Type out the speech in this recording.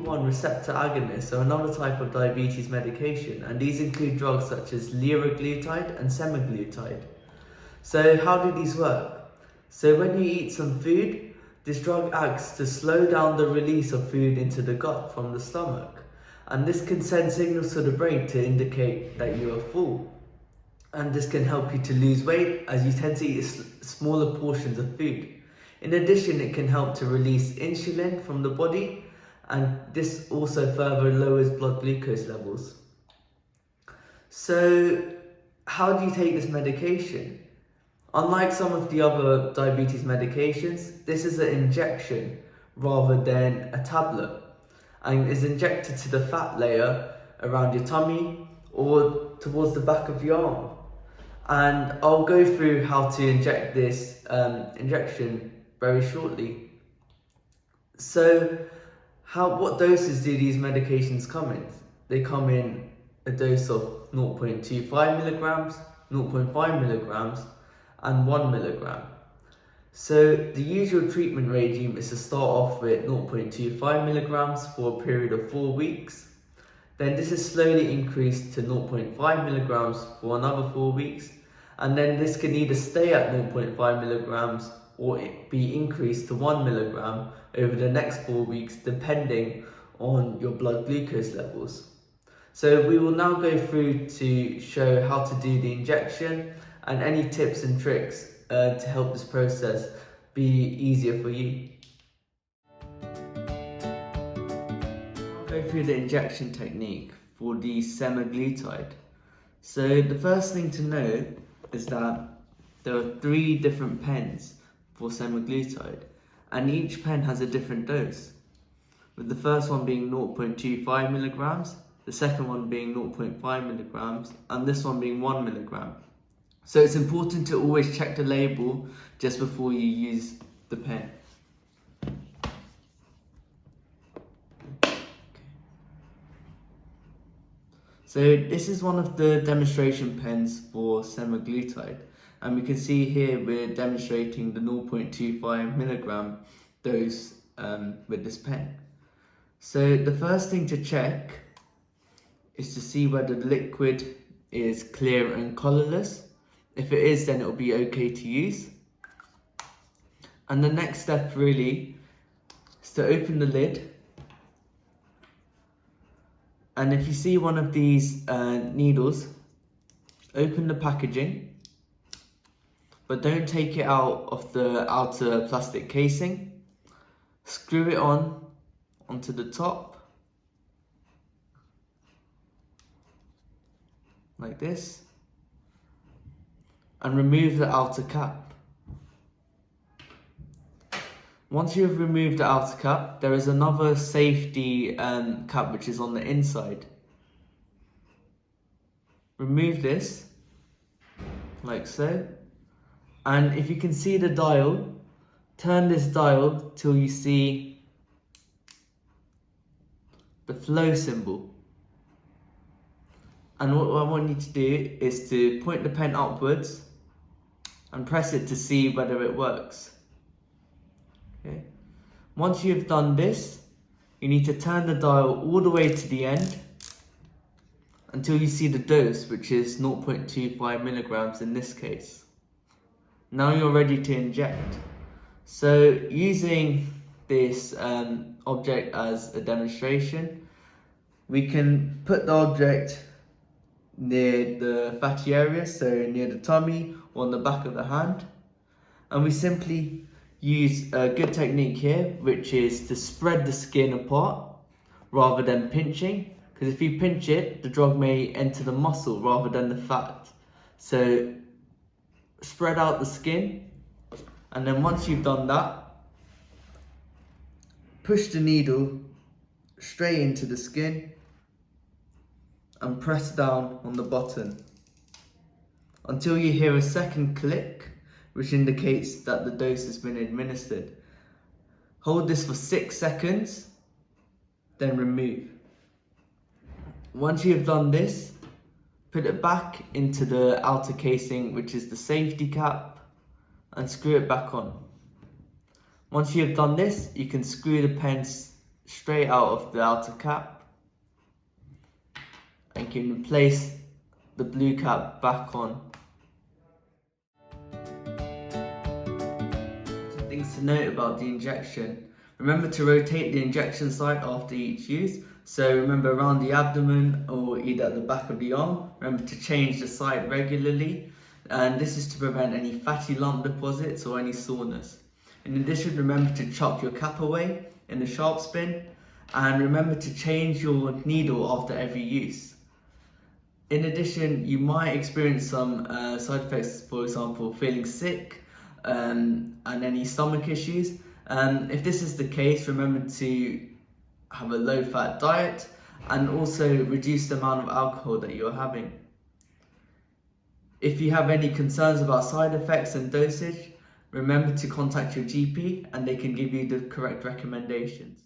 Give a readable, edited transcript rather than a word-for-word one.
GLP-1 receptor agonists are another type of diabetes medication, and these include drugs such as liraglutide and semaglutide. So how do these work? So when you eat some food, this drug acts to slow down the release of food into the gut from the stomach, and this can send signals to the brain to indicate that you are full. And this can help you to lose weight as you tend to eat smaller portions of food. In addition, it can help to release insulin from the body, and this also further lowers blood glucose levels. So, how do you take this medication? Unlike some of the other diabetes medications, this is an injection rather than a tablet, and is injected to the fat layer around your tummy or towards the back of your arm. And I'll go through how to inject this injection very shortly. So, what doses do these medications come in? They come in a dose of 0.25 milligrams, 0.5 milligrams, and 1 milligram. So the usual treatment regime is to start off with 0.25 milligrams for a period of 4 weeks. Then this is slowly increased to 0.5 milligrams for another 4 weeks. And then this can either stay at 0.5 milligrams or it be increased to 1 milligram over the next 4 weeks, depending on your blood glucose levels. So we will now go through to show how to do the injection and any tips and tricks to help this process be easier for you. I'll go through the injection technique for the semaglutide. So the first thing to know is that there are 3 different pens for semaglutide, and each pen has a different dose, with the first one being 0.25 milligrams, the second one being 0.5 milligrams, and this one being 1 milligram. So it's important to always check the label just before you use the pen. So this is one of the demonstration pens for semaglutide, and we can see here we're demonstrating the 0.25 milligram dose with this pen. So the first thing to check is to see whether the liquid is clear and colourless. If it is, then it will be okay to use. And the next step really is to open the lid. And if you see one of these needles, open the packaging, but don't take it out of the outer plastic casing. Screw it onto the top, like this, and remove the outer cap. Once you have removed the outer cap, there is another safety cap which is on the inside. Remove this, like so, and if you can see the dial, turn this dial till you see the flow symbol. And what I want you to do is to point the pen upwards and press it to see whether it works. Okay. Once you've done this, you need to turn the dial all the way to the end until you see the dose, which is 0.25 milligrams in this case. Now you're ready to inject. So using this object as a demonstration, we can put the object near the fatty area, so near the tummy or on the back of the hand, and we simply use a good technique here, which is to spread the skin apart rather than pinching, because if you pinch it, the drug may enter the muscle rather than the fat. So spread out the skin, and then once you've done that, push the needle straight into the skin and press down on the button until you hear a second click, which indicates that the dose has been administered. Hold this for 6 seconds, then remove. Once you have done this, put it back into the outer casing, which is the safety cap, and screw it back on. Once you have done this, you can screw the pen straight out of the outer cap and can place the blue cap back on. Some things to note about the injection. Remember to rotate the injection site after each use. So remember, around the abdomen or either at the back of the arm, remember to change the site regularly. And this is to prevent any fatty lump deposits or any soreness. In addition, remember to chuck your cap away in a sharp spin, and remember to change your needle after every use. In addition, you might experience some side effects, for example, feeling sick and any stomach issues. If this is the case, remember to have a low-fat diet and also reduce the amount of alcohol that you're having. If you have any concerns about side effects and dosage, remember to contact your GP and they can give you the correct recommendations.